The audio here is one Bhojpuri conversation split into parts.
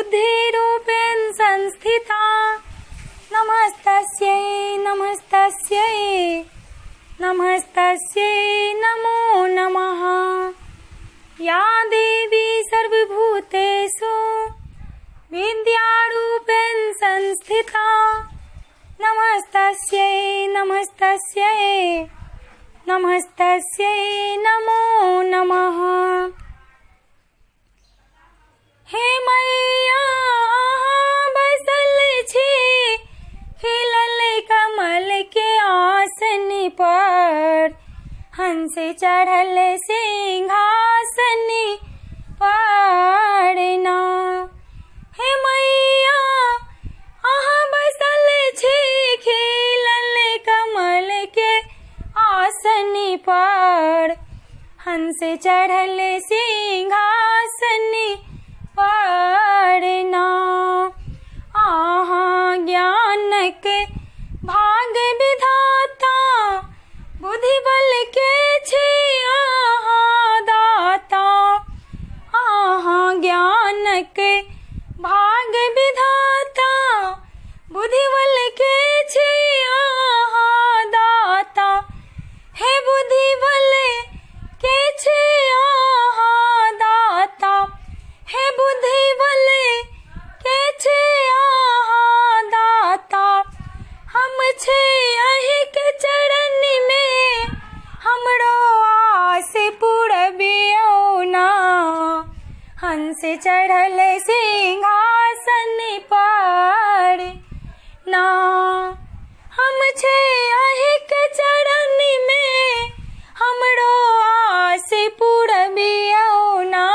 बुद्धिरूपेण संस्थिता नमस्तस्यै नमस्तस्यै नमस्तस्यै नमो नमः। या देवी सर्वभूतेषु विद्यारूपेण संस्थिता नमस्तस्यै नमस्तस्यै नमस्तस्यै नमो नमः। हे मैया बसल छी खिलल कमल के आसन पर, हंस चढ़ल सिंहासन पर ना। हे मैया बसल छी खिलल कमल के आसन पर, हंस चढ़ल सिंहासन पर ना। ज्ञानक भाग विधाता बुद्धि बल के छी दाता। ज्ञानक भाग विधाता बुद्धि बल के छी दाता। हे बुद्धि बल के छी दाता, हे बुद्धि बल के छी दाता। हम छे अहि के चरण में हमरो आस पुरबियो ना, हंस चढ़ल सिंहासन पर ना। हम छे अहि के चरण में हमरो आस पुरबियो ना,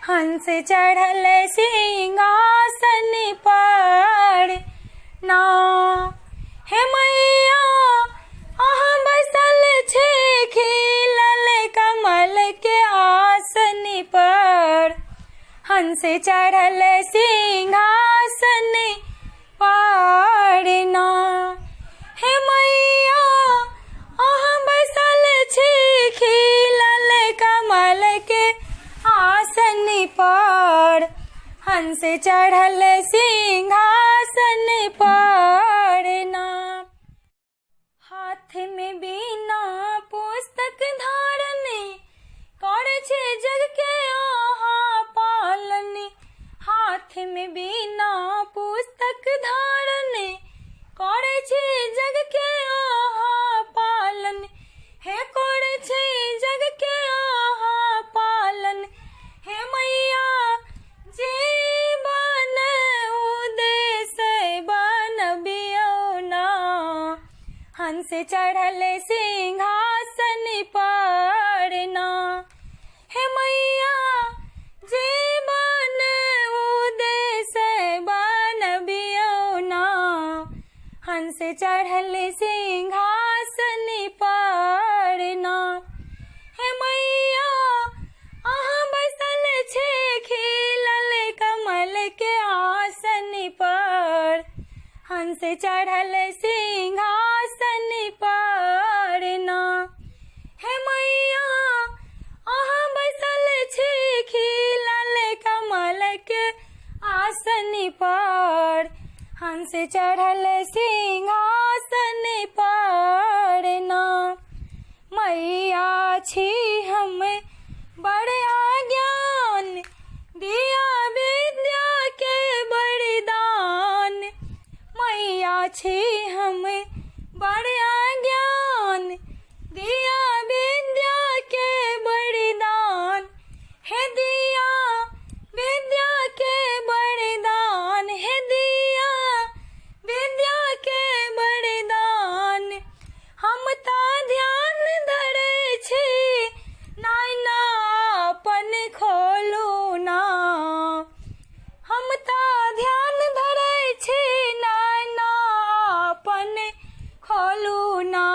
हंस चढ़ल सिंहासन पर ना। हे मैया बसल छे खिलल कमल के आसन पर, हंस चढ़ल सिंहासन पर ना। हे मैया बसल छे खिलल कमल के आसन पर, हंस चढ़ल सिंहासन पर ना। हाथ में बीना पुस्तक धारण करे छे जग के पालन। हाथ में बीना पुस्तक धारण करे छे जग के पालन। हे करे छे जग के पालन। हे मैया जीवन उदेश बनबियो ना, हंस चढ़ल सिंहासन पर ना। हे मैया जीवन उदेश बनबियो ना, हंस चढ़ल सिंहासन पर ना। हे मैया बसल छे खिलल कमल के आसन पर, हंस चढ़ल सिंहासन पर ना। हे मैया बसल छे खिलल कमल के आसन पर, हंस चढ़ल सिंहासन पर ना। मैया छी हम बड़े अज्ञान दिया विद्या के वरदान। मैया छी हम बड़े अज्ञान दिया विद्या के वरदान। हे दिया विद्या के वरदान, हे दिया विद्या के वरदान। हम ता ध्यान धरे छी नैना अपन खोलू ना। हम ता ध्यान धरे छी नैना अपन खोलू ना,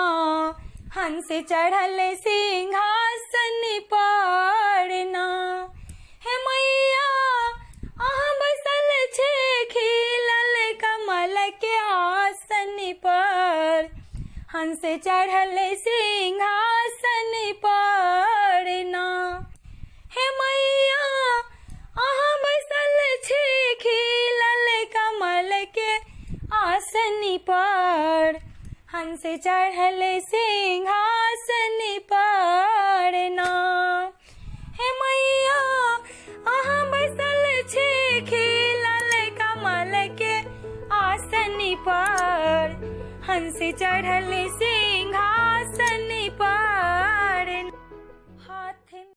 हंस चढ़ल सिंहासन पर ना। हे मैया बसल छे खिलल कमल के आसन पर, हंस चढ़ल सिंहासन पर ना। हे मैया बसल छे आसन पर, हंस चढ़ल सिंहासन पर ना। हे मैया अहाँ बसल छे खिलल कमल के आसन पर, हंस चढ़ल